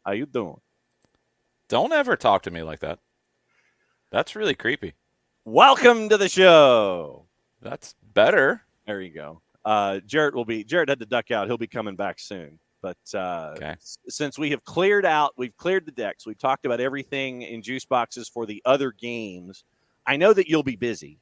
How you doing? Don't ever talk to me like that. That's really creepy. Welcome to the show. That's better. There you go. Jarrett had to duck out. He'll be coming back soon. But Okay. since we've cleared the decks. We've talked about everything in juice boxes for the other games. I know that you'll be busy,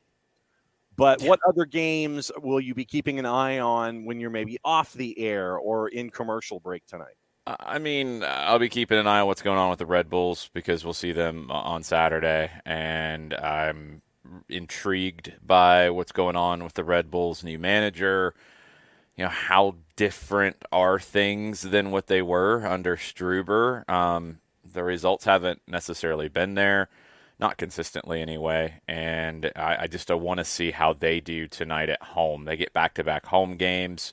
but what other games will you be keeping an eye on when you're maybe off the air or in commercial break tonight? I'll be keeping an eye on what's going on with the Red Bulls because we'll see them on Saturday, and I'm intrigued by what's going on with the Red Bulls' new manager. How different are things than what they were under Struber? The results haven't necessarily been there, not consistently anyway, and I just want to see how they do tonight at home. They get back-to-back home games,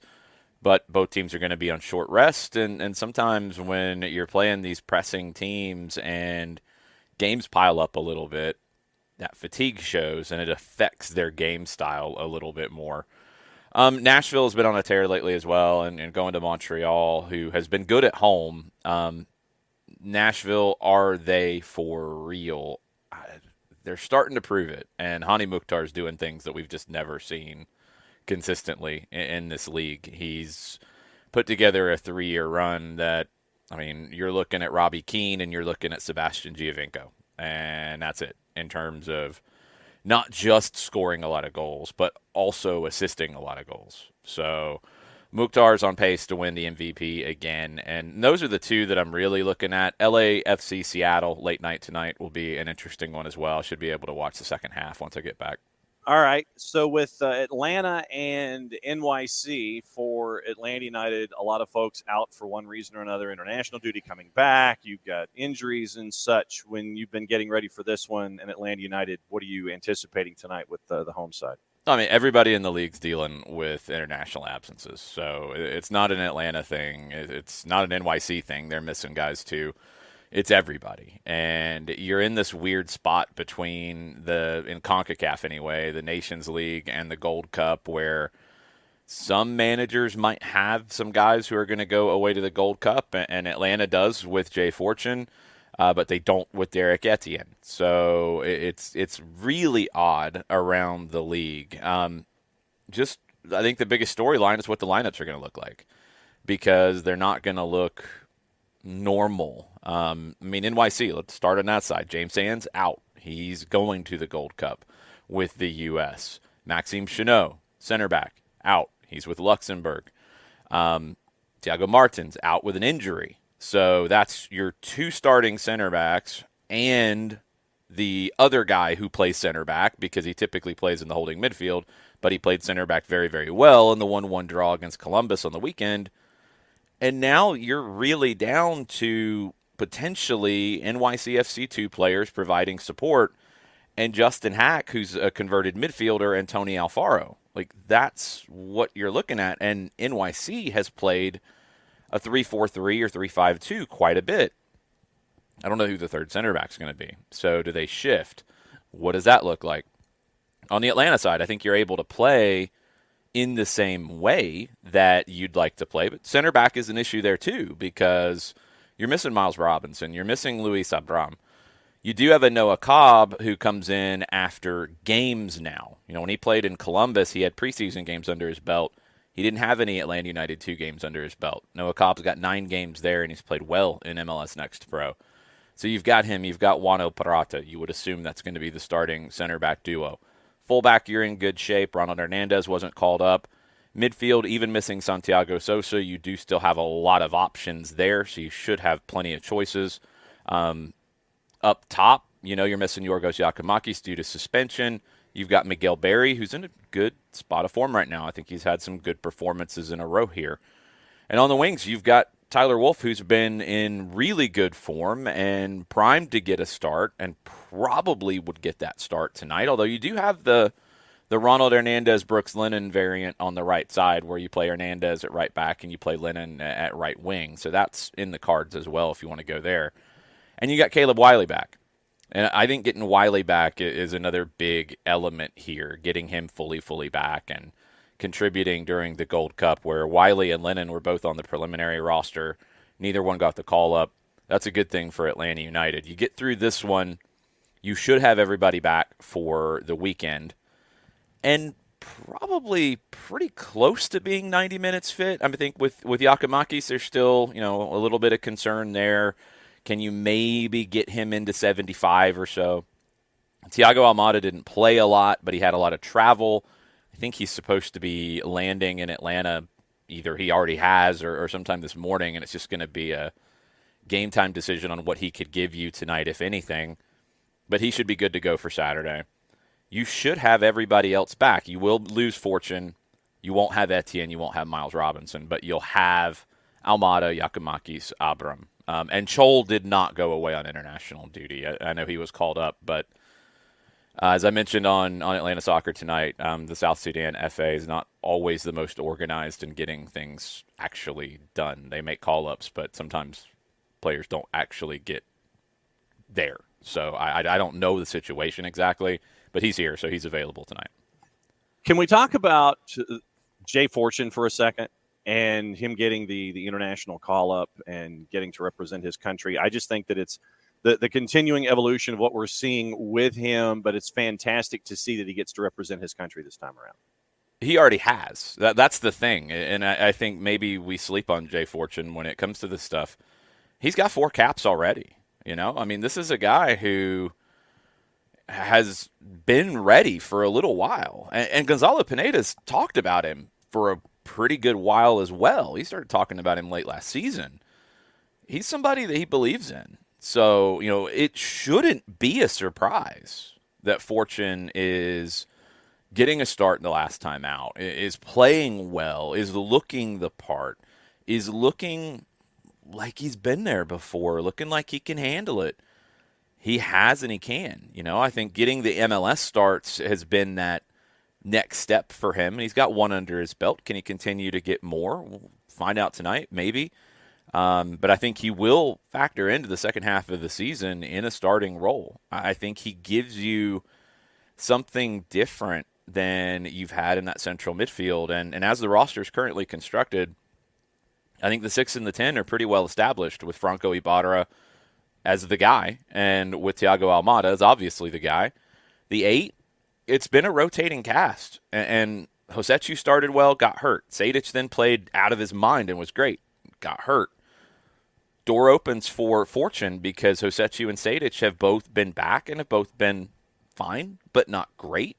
but both teams are going to be on short rest, and sometimes when you're playing these pressing teams and games pile up a little bit, that fatigue shows and it affects their game style a little bit more. Nashville has been on a tear lately as well, and going to Montreal, who has been good at home. Nashville, are they for real? They're starting to prove it, and Hani Mukhtar's doing things that we've just never seen consistently in this league. He's put together a 3-year run that, you're looking at Robbie Keane and you're looking at Sebastian Giovinco, and that's it in terms of not just scoring a lot of goals, but also assisting a lot of goals. So Mukhtar's on pace to win the MVP again, and those are the two that I'm really looking at. LAFC Seattle late night tonight will be an interesting one as well. I should be able to watch the second half once I get back. All right. So with Atlanta and NYC for Atlanta United, a lot of folks out for one reason or another, international duty coming back. You've got injuries and such. When you've been getting ready for this one and Atlanta United, what are you anticipating tonight with the home side? Everybody in the league's dealing with international absences, so it's not an Atlanta thing. It's not an NYC thing. They're missing guys too. It's everybody, and you're in this weird spot between in CONCACAF anyway, the Nations League and the Gold Cup, where some managers might have some guys who are going to go away to the Gold Cup, and Atlanta does with Jay Fortune, but they don't with Derek Etienne. So it's really odd around the league. I think the biggest storyline is what the lineups are going to look like, because they're not going to look normal. NYC, let's start on that side. James Sands out. He's going to the Gold Cup with the U.S. Maxime Chanot, center back, out. He's with Luxembourg. Thiago Martins out with an injury. So that's your two starting center backs and the other guy who plays center back, because he typically plays in the holding midfield, but he played center back very, very well in the 1-1 draw against Columbus on the weekend. And now you're really down to potentially NYCFC 2 players providing support, and Justin Hack, who's a converted midfielder, and Tony Alfaro. That's what you're looking at. And NYC has played a 3-4-3 or 3-5-2 quite a bit. I don't know who the third center back's going to be. So do they shift? What does that look like? On the Atlanta side, I think you're able to play in the same way that you'd like to play, but center back is an issue there too, because you're missing Miles Robinson, you're missing Luis Abram. You do have a Noah Cobb who comes in after games now. When he played in Columbus, he had preseason games under his belt. He didn't have any Atlanta United 2 games under his belt. Noah Cobb's got 9 games there, and he's played well in MLS Next Pro. So you've got him, you've got Juano Parata. You would assume that's going to be the starting center back duo. Fullback, you're in good shape. Ronald Hernandez wasn't called up. Midfield, even missing Santiago Sosa, you do still have a lot of options there, so you should have plenty of choices. Up top, you're missing Yorgos Yakimakis due to suspension. You've got Miguel Berry, who's in a good spot of form right now. I think he's had some good performances in a row here. And on the wings, you've got Tyler Wolff, who's been in really good form and primed to get a start, and probably would get that start tonight, although you do have the Ronald Hernandez Brooks Lennon variant on the right side, where you play Hernandez at right back and you play Lennon at right wing. So that's in the cards as well if you want to go there. And you got Caleb Wiley back. And I think getting Wiley back is another big element here, getting him fully back and contributing during the Gold Cup, where Wiley and Lennon were both on the preliminary roster. Neither one got the call up. That's a good thing for Atlanta United. You get through this one, you should have everybody back for the weekend, and probably pretty close to being 90 minutes fit. I think with Giacomakis, there's still, a little bit of concern there. Can you maybe get him into 75 or so? Thiago Almada didn't play a lot, but he had a lot of travel. I think he's supposed to be landing in Atlanta. Either he already has or sometime this morning, and it's just going to be a game time decision on what he could give you tonight, if anything. But he should be good to go for Saturday. You should have everybody else back. You will lose Fortune. You won't have Etienne. You won't have Miles Robinson. But you'll have Almada, Giacomakis, Abram. And Chol did not go away on international duty. I know he was called up. But as I mentioned on Atlanta Soccer tonight, the South Sudan FA is not always the most organized in getting things actually done. They make call-ups, but sometimes players don't actually get there. So I don't know the situation exactly. But he's here, so he's available tonight. Can we talk about Jay Fortune for a second and him getting the international call-up and getting to represent his country? I just think that it's the continuing evolution of what we're seeing with him, but it's fantastic to see that he gets to represent his country this time around. He already has. That's the thing, and I think maybe we sleep on Jay Fortune when it comes to this stuff. He's got 4 caps already. This is a guy who has been ready for a little while. And Gonzalo Pineda's talked about him for a pretty good while as well. He started talking about him late last season. He's somebody that he believes in. So, it shouldn't be a surprise that Fortune is getting a start the last time out, is playing well, is looking the part, is looking like he's been there before, looking like he can handle it. He has and he can. I think getting the MLS starts has been that next step for him. And he's got one under his belt. Can he continue to get more? We'll find out tonight, maybe. But I think he will factor into the second half of the season in a starting role. I think he gives you something different than you've had in that central midfield. And as the roster is currently constructed, I think the 6 and the 10 are pretty well established with Franco Ibarra as the guy, and with Thiago Almada as obviously the guy. The 8, it's been a rotating cast, and Josechu started well, got hurt. Sejdic then played out of his mind and was great, got hurt. Door opens for Fortune because Josechu and Sejdic have both been back and have both been fine, but not great.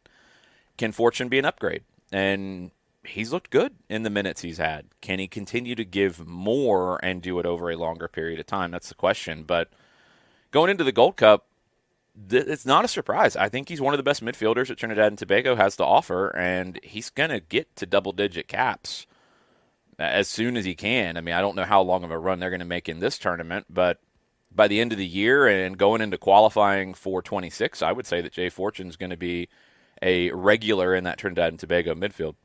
Can Fortune be an upgrade? And he's looked good in the minutes he's had. Can he continue to give more and do it over a longer period of time? That's the question, but going into the Gold Cup, it's not a surprise. I think he's one of the best midfielders that Trinidad and Tobago has to offer, and he's going to get to double-digit caps as soon as he can. I don't know how long of a run they're going to make in this tournament, but by the end of the year and going into qualifying for 26, I would say that Jay Fortune's going to be a regular in that Trinidad and Tobago midfield.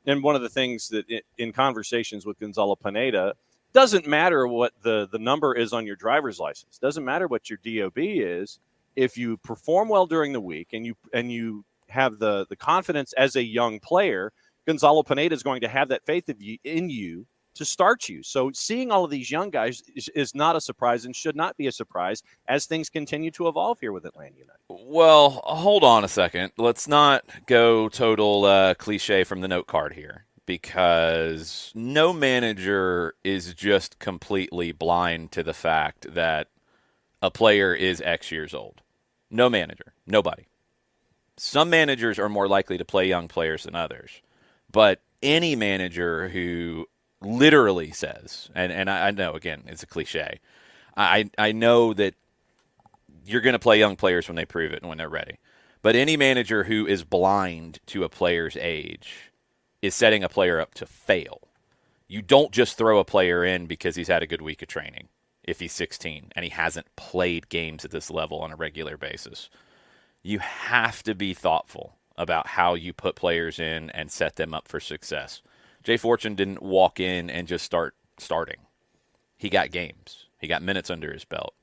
And one of the things that in conversations with Gonzalo Pineda, doesn't matter what the number is on your driver's license. Doesn't matter what your DOB is. If you perform well during the week and you have the confidence as a young player, Gonzalo Pineda is going to have that faith in you to start you. So seeing all of these young guys is not a surprise and should not be a surprise as things continue to evolve here with Atlanta United. Well, hold on a second. Let's not go total cliche from the note card here, because no manager is just completely blind to the fact that a player is X years old. No manager. Nobody. Some managers are more likely to play young players than others. But any manager who literally says, and I know, again, it's a cliche, I know that you're going to play young players when they prove it and when they're ready. But any manager who is blind to a player's age is setting a player up to fail. You don't just throw a player in because he's had a good week of training if he's 16 and he hasn't played games at this level on a regular basis. You have to be thoughtful about how you put players in and set them up for success. Jay Fortune didn't walk in and just start starting. He got games. He got minutes under his belt.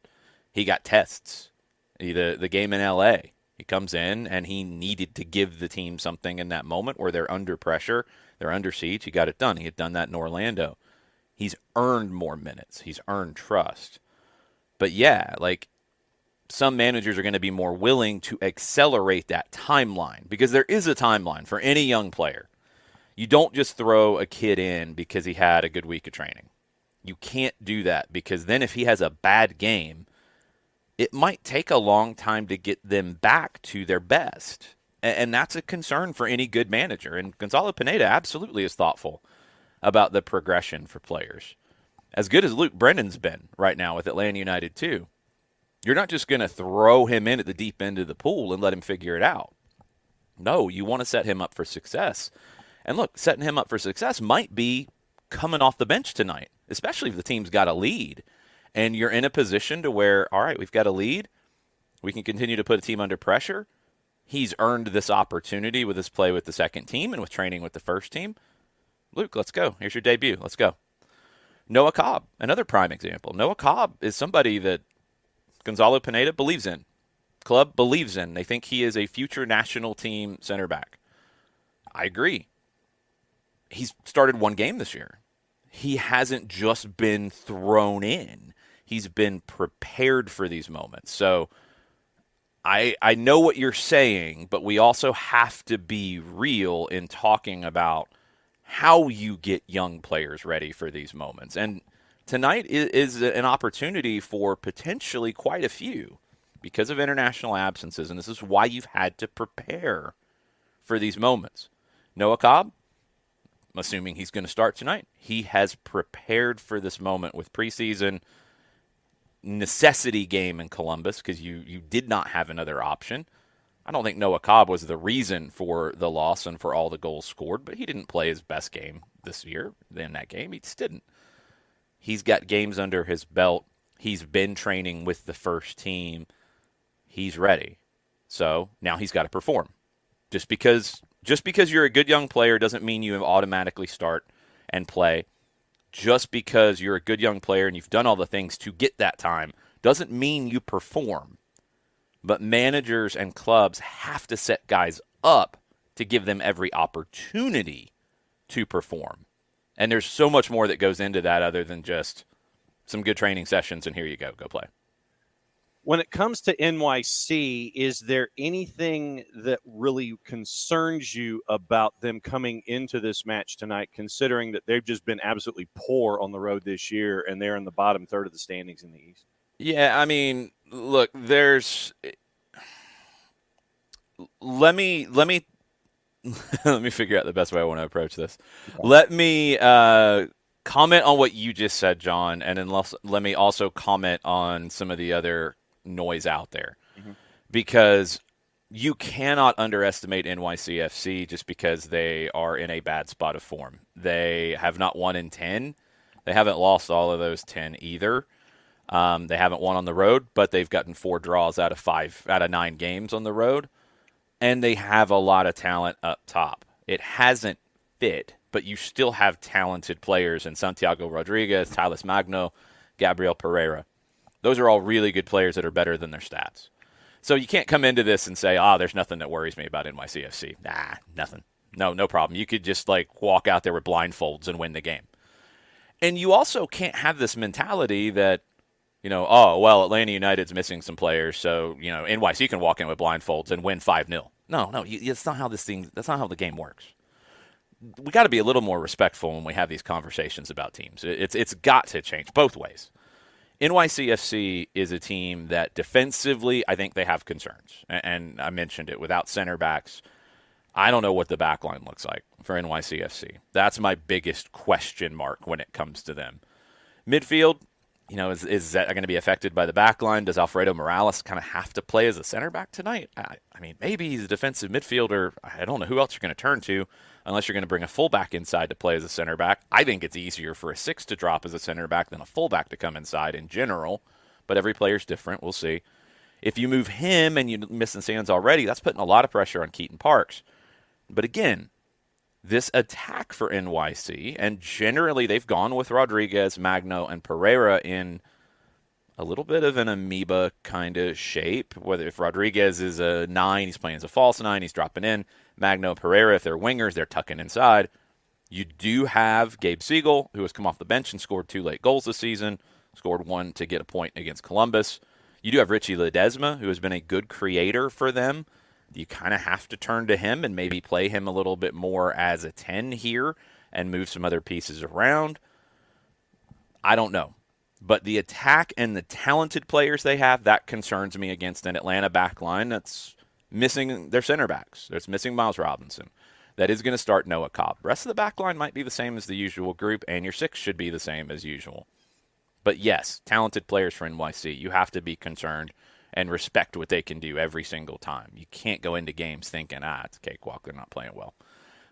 He got tests. The game in L.A., he comes in and he needed to give the team something in that moment where they're under pressure, they're under siege. He got it done. He had done that in Orlando. He's earned more minutes. He's earned trust. But yeah, like some managers are going to be more willing to accelerate that timeline because there is a timeline for any young player. You don't just throw a kid in because he had a good week of training. You can't do that because then if he has a bad game, it might take a long time to get them back to their best. And that's a concern for any good manager. And Gonzalo Pineda absolutely is thoughtful about the progression for players. As good as Luke Brennan's been right now with Atlanta United too, you're not just going to throw him in at the deep end of the pool and let him figure it out. No, you want to set him up for success. And look, setting him up for success might be coming off the bench tonight, especially if the team's got a lead. And you're in a position to where, all right, we've got a lead. We can continue to put a team under pressure. He's earned this opportunity with his play with the second team and with training with the first team. Luke, let's go. Here's your debut. Let's go. Noah Cobb, another prime example. Noah Cobb is somebody that Gonzalo Pineda believes in. Club believes in. They think he is a future national team center back. I agree. He's started one game this year. He hasn't just been thrown in. He's been prepared for these moments. So I know what you're saying, but we also have to be real in talking about how you get young players ready for these moments. And tonight is an opportunity for potentially quite a few because of international absences, and this is why you've had to prepare for these moments. Noah Cobb, I'm assuming he's going to start tonight. He has prepared for this moment with preseason necessity game in Columbus because you did not have another option. I don't think Noah Cobb was the reason for the loss and for all the goals scored, but he didn't play his best game this year in that game. He just didn't. He's got games under his belt. He's been training with the first team. He's ready. So now he's got to perform. Just because you're a good young player doesn't mean you automatically start and play. Just because you're a good young player and you've done all the things to get that time doesn't mean you perform. But managers and clubs have to set guys up to give them every opportunity to perform. And there's so much more that goes into that other than just some good training sessions and here you go play. When it comes to NYC, is there anything that really concerns you about them coming into this match tonight, considering that they've just been absolutely poor on the road this year and they're in the bottom third of the standings in the East? Yeah, I mean, look, let me let me figure out the best way I want to approach this. Okay. Let me comment on what you just said, John, and then let me also comment on some of the other noise out there. Mm-hmm. Because you cannot underestimate NYCFC just because they are in a bad spot of form. They have not won in 10. They haven't lost all of those 10 either. They haven't won on the road, but they've gotten 4 draws out of 9 games on the road. And they have a lot of talent up top. It hasn't fit, but you still have talented players in Santiago Rodriguez, Thales Magno, Gabriel Pereira. Those are all really good players that are better than their stats. So you can't come into this and say, there's nothing that worries me about NYCFC. Nah, nothing. No problem. You could just walk out there with blindfolds and win the game. And you also can't have this mentality that, Atlanta United's missing some players, so, NYC can walk in with blindfolds and win 5-0. No, it's not how that's not how the game works. We got to be a little more respectful when we have these conversations about teams. It's got to change both ways. NYCFC is a team that defensively, I think they have concerns. And I mentioned it, without center backs, I don't know what the back line looks like for NYCFC. That's my biggest question mark when it comes to them. Midfield, is that going to be affected by the back line? Does Alfredo Morales kind of have to play as a center back tonight? I mean, maybe he's a defensive midfielder. I don't know who else you're going to turn to unless you're going to bring a fullback inside to play as a center back. I think it's easier for a 6 to drop as a center back than a fullback to come inside in general, but every player's different. We'll see. If you move him and you're missing Sands already, that's putting a lot of pressure on Keaton Parks. But again, this attack for NYC, and generally they've gone with Rodriguez, Magno, and Pereira in a little bit of an amoeba kind of shape. Whether if Rodriguez is a 9, he's playing as a false 9, he's dropping in. Magno, Pereira, if they're wingers, they're tucking inside. You do have Gabe Siegel, who has come off the bench and scored 2 late goals this season. scored one to get a point against Columbus. You do have Richie Ledesma, who has been a good creator for them. You kind of have to turn to him and maybe play him a little bit more as a 10 here and move some other pieces around. I don't know. But the attack and the talented players they have, that concerns me against an Atlanta back line that's missing their center backs. It's missing Miles Robinson. That is going to start Noah Cobb. The rest of the back line might be the same as the usual group, and your 6 should be the same as usual. But yes, talented players for NYC. You have to be concerned and respect what they can do every single time. You can't go into games thinking, it's a cakewalk, they're not playing well.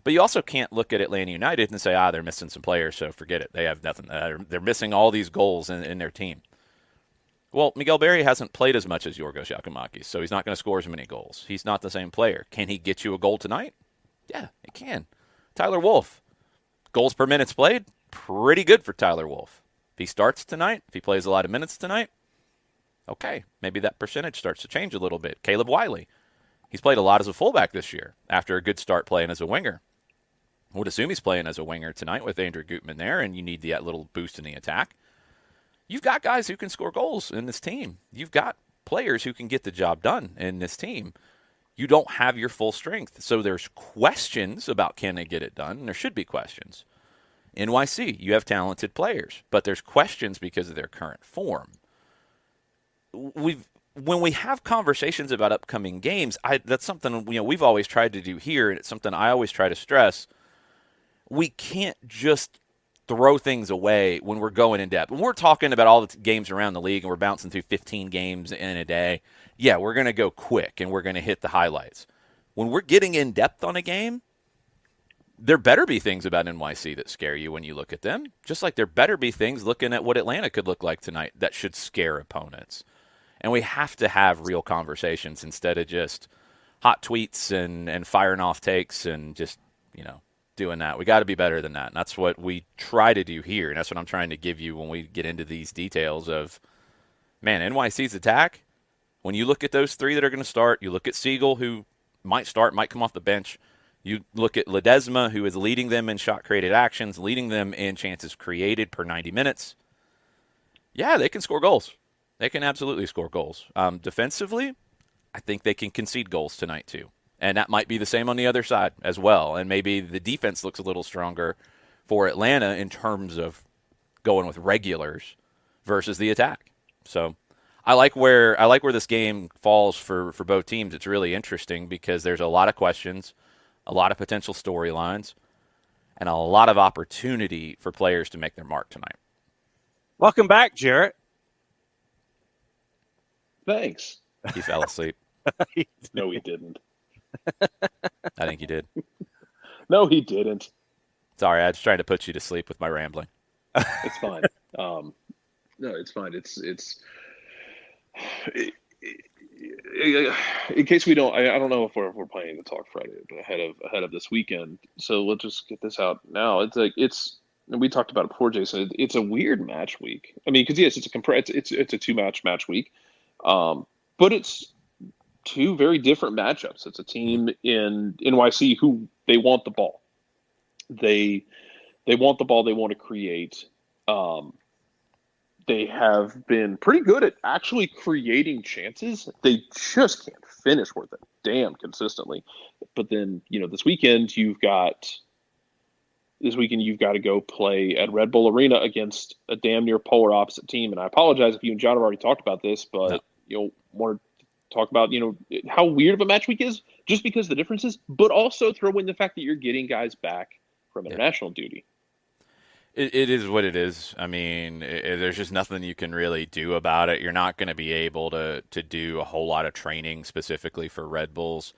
But you also can't look at Atlanta United and say, they're missing some players, so forget it. They have nothing. They're missing all these goals in their team. Well, Miguel Berry hasn't played as much as Yorgos Giacomakis, so he's not going to score as many goals. He's not the same player. Can he get you a goal tonight? Yeah, he can. Tyler Wolff, goals per minutes played, pretty good for Tyler Wolff. If he starts tonight, if he plays a lot of minutes tonight, okay, maybe that percentage starts to change a little bit. Caleb Wiley, he's played a lot as a fullback this year after a good start playing as a winger. I would assume he's playing as a winger tonight with Andrew Gutman there, and you need that little boost in the attack. You've got guys who can score goals in this team. You've got players who can get the job done in this team. You don't have your full strength, so there's questions about can they get it done, and there should be questions. NYC, you have talented players, but there's questions because of their current form. When we have conversations about upcoming games, that's something we've always tried to do here, and it's something I always try to stress. We can't just throw things away when we're going in depth. When we're talking about all the games around the league and we're bouncing through 15 games in a day, yeah, we're going to go quick and we're going to hit the highlights. When we're getting in depth on a game, there better be things about NYC that scare you when you look at them, just like there better be things looking at what Atlanta could look like tonight that should scare opponents. And we have to have real conversations instead of just hot tweets and firing off takes and just, doing that. We got to be better than that. And that's what we try to do here. And that's what I'm trying to give you when we get into these details of, NYC's attack. When you look at those 3 that are going to start, you look at Siegel, who might start, might come off the bench. You look at Ledesma, who is leading them in shot-created actions, leading them in chances created per 90 minutes. Yeah, they can score goals. They can absolutely score goals. Defensively, I think they can concede goals tonight too. And that might be the same on the other side as well. And maybe the defense looks a little stronger for Atlanta in terms of going with regulars versus the attack. So I like where this game falls for both teams. It's really interesting because there's a lot of questions, a lot of potential storylines, and a lot of opportunity for players to make their mark tonight. Welcome back, Jarrett. Thanks. He fell asleep. No, he didn't. I think he did. No, he didn't. Sorry, I was trying to put you to sleep with my rambling. It's fine. No, it's fine. In case we don't, I don't know if we're planning to talk Friday, but ahead of this weekend. So let's just get this out now. And we talked about it before, Jason. It's a weird match week. I mean, because yes, it's a 2-match match week, but it's 2 very different matchups. It's a team in NYC who they want the ball. They want the ball. They want to create. They have been pretty good at actually creating chances. They just can't finish worth a damn consistently. But then, this weekend you've got to go play at Red Bull Arena against a damn near polar opposite team. And I apologize if you and John have already talked about this, but want to talk about how weird of a match week is just because of the differences, but also throw in the fact that you're getting guys back from international duty. It is what it is. I mean, there's just nothing you can really do about it. You're not going to be able to do a whole lot of training specifically for Red Bulls.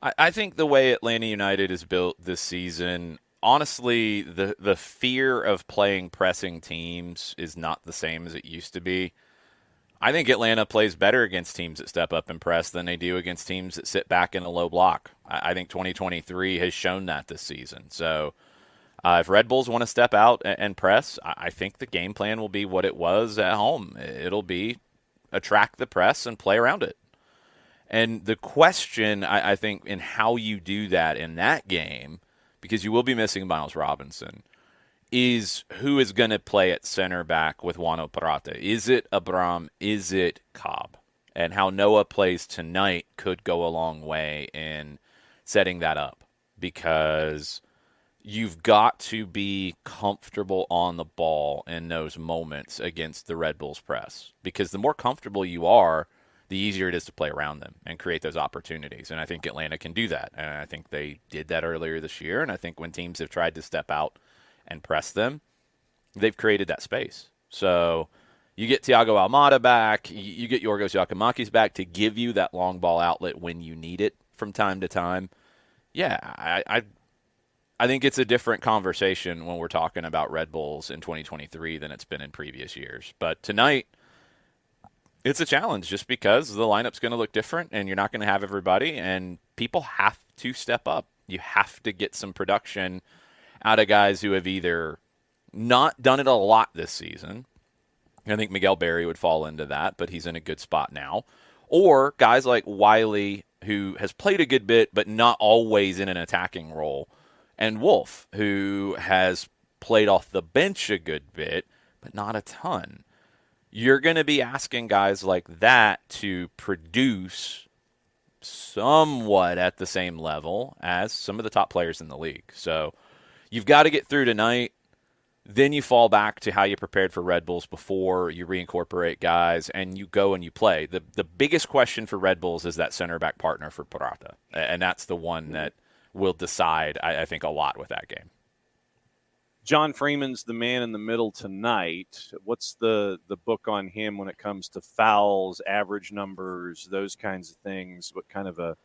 I think the way Atlanta United is built this season, honestly, the fear of playing pressing teams is not the same as it used to be. I think Atlanta plays better against teams that step up and press than they do against teams that sit back in a low block. I think 2023 has shown that this season. So if Red Bulls want to step out and press, I think the game plan will be what it was at home. It'll be attract the press and play around it. And the question, I think, in how you do that in that game, because you will be missing Miles Robinson, is who is going to play at center back with Juan Oparata. Is it Abram? Is it Cobb? And how Noah plays tonight could go a long way in setting that up, because you've got to be comfortable on the ball in those moments against the Red Bulls press, because the more comfortable you are, the easier it is to play around them and create those opportunities. And I think Atlanta can do that. And I think they did that earlier this year. And I think when teams have tried to step out and press them, they've created that space. So you get Thiago Almada back, you get Yorgos Yakimakis back to give you that long ball outlet when you need it from time to time. Yeah, I think it's a different conversation when we're talking about Red Bulls in 2023 than it's been in previous years. But tonight, it's a challenge just because the lineup's going to look different and you're not going to have everybody, and people have to step up. You have to get some production out of guys who have either not done it a lot this season. I think Miguel Berry would fall into that, but he's in a good spot now. Or guys like Wiley, who has played a good bit, but not always in an attacking role. And Wolf, who has played off the bench a good bit, but not a ton. You're going to be asking guys like that to produce somewhat at the same level as some of the top players in the league. So you've got to get through tonight. Then you fall back to how you prepared for Red Bulls before you reincorporate guys and you go and you play. The biggest question for Red Bulls is that center back partner for Purata. And that's the one that will decide, I think, a lot with that game. John Freeman's the man in the middle tonight. What's the book on him when it comes to fouls, average numbers, those kinds of things? What kind of a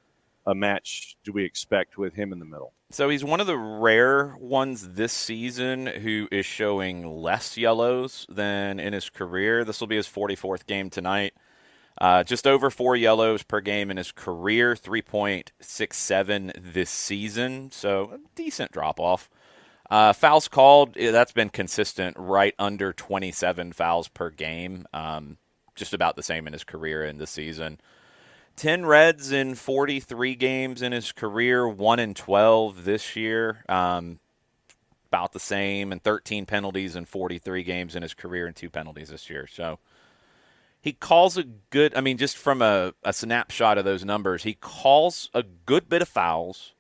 match do we expect with him in the middle? So he's one of the rare ones this season who is showing less yellows than in his career. This will be his 44th game tonight. Just over 4 yellows per game in his career, 3.67 this season. So a decent drop-off. Fouls called, that's been consistent, right under 27 fouls per game. Just about the same in his career and this season. 10 reds in 43 games in his career, 1 in 12 this year. About the same, and 13 penalties in 43 games in his career and 2 penalties this year. So he calls a good, just from a snapshot of those numbers, he calls a good bit of fouls.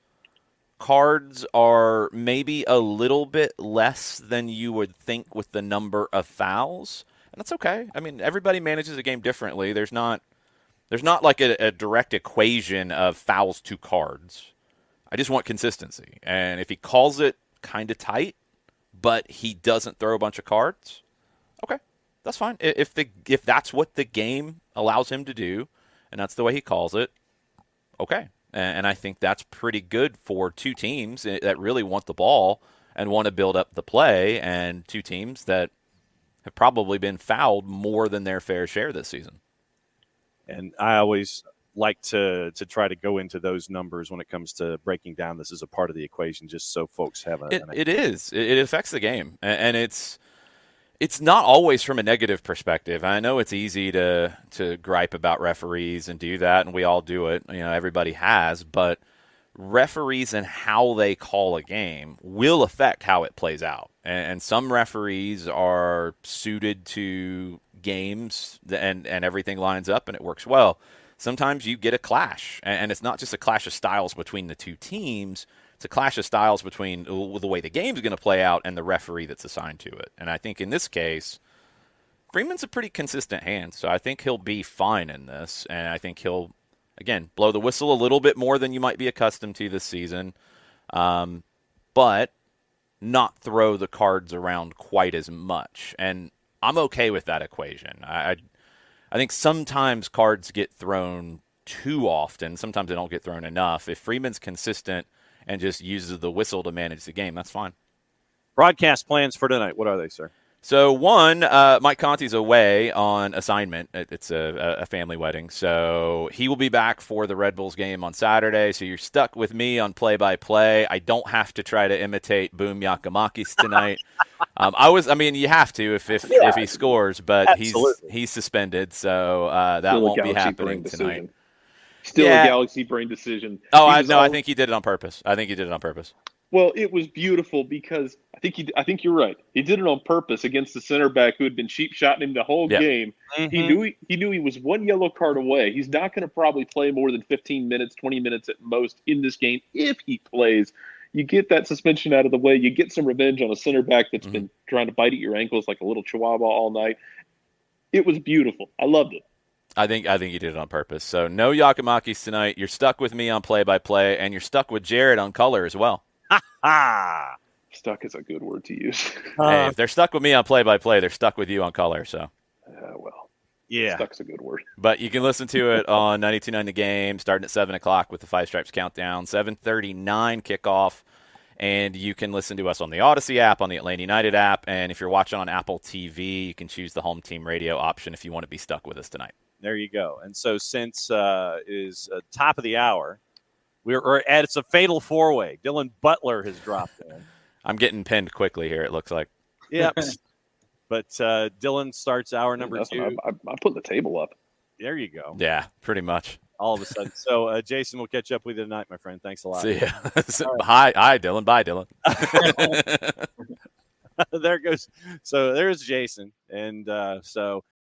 Cards are maybe a little bit less than you would think with the number of fouls. And that's okay. Everybody manages a game differently. There's not like a direct equation of fouls to cards. I just want consistency. And if he calls it kind of tight, but he doesn't throw a bunch of cards, okay, that's fine. If that's what the game allows him to do, and that's the way he calls it, okay. And I think that's pretty good for two teams that really want the ball and want to build up the play, and two teams that have probably been fouled more than their fair share this season. And I always like to try to go into those numbers when it comes to breaking down this as a part of the equation, just so folks have It affects the game, and it's not always from a negative perspective. I know it's easy to gripe about referees and do that, and we all do it. Everybody has, but referees and how they call a game will affect how it plays out. And some referees are suited to games and everything lines up and it works well. Sometimes you get a clash, and it's not just a clash of styles between the two teams. It's a clash of styles between the way the game's going to play out and the referee that's assigned to it. And I think in this case, Freeman's a pretty consistent hand, so I think he'll be fine in this. And I think he'll, again, blow the whistle a little bit more than you might be accustomed to this season, but not throw the cards around quite as much. And I'm okay with that equation. I think sometimes cards get thrown too often. Sometimes they don't get thrown enough. If Freeman's consistent and just uses the whistle to manage the game, that's fine. Broadcast plans for tonight, what are they, sir? So, one, Mike Conti's away on assignment. It's a family wedding. So he will be back for the Red Bulls game on Saturday. So you're stuck with me on play-by-play. I don't have to try to imitate Boom Yakimakis tonight. You have to if he scores, but he's suspended. So that won't be happening tonight. Still a Galaxy brain decision. I think he did it on purpose. Well, it was beautiful because I think you're right. He did it on purpose against the center back who had been cheap shotting him the whole game. Mm-hmm. He knew he was one yellow card away. He's not going to probably play more than 15 minutes, 20 minutes at most in this game if he plays. You get that suspension out of the way. You get some revenge on a center back that's been trying to bite at your ankles like a little chihuahua all night. It was beautiful. I loved it. I think you did it on purpose. So no Yakimakis tonight. You're stuck with me on play-by-play, and you're stuck with Jared on color as well. Ah, Stuck is a good word to use. Hey, if they're stuck with me on play-by-play, they're stuck with you on color. So, Well, yeah. stuck's a good word. but you can listen to it on 92.9 The Game, starting at 7 o'clock with the Five Stripes Countdown, 7:39 kickoff. And you can listen to us on the Odyssey app, on the Atlanta United app. And if you're watching on Apple TV, you can choose the home team radio option if you want to be stuck with us tonight. There you go. And so since it is top of the hour, it's a fatal four-way. Dylan Butler has dropped in. I'm getting pinned quickly here, it looks like. Yep. But Dylan starts hour number 2. I'm putting the table up. There you go. Yeah, pretty much. All of a sudden. So, Jason, we'll catch up with you tonight, my friend. Thanks a lot. See ya. Hi, Dylan. Bye, Dylan. There goes. So there's Jason. And so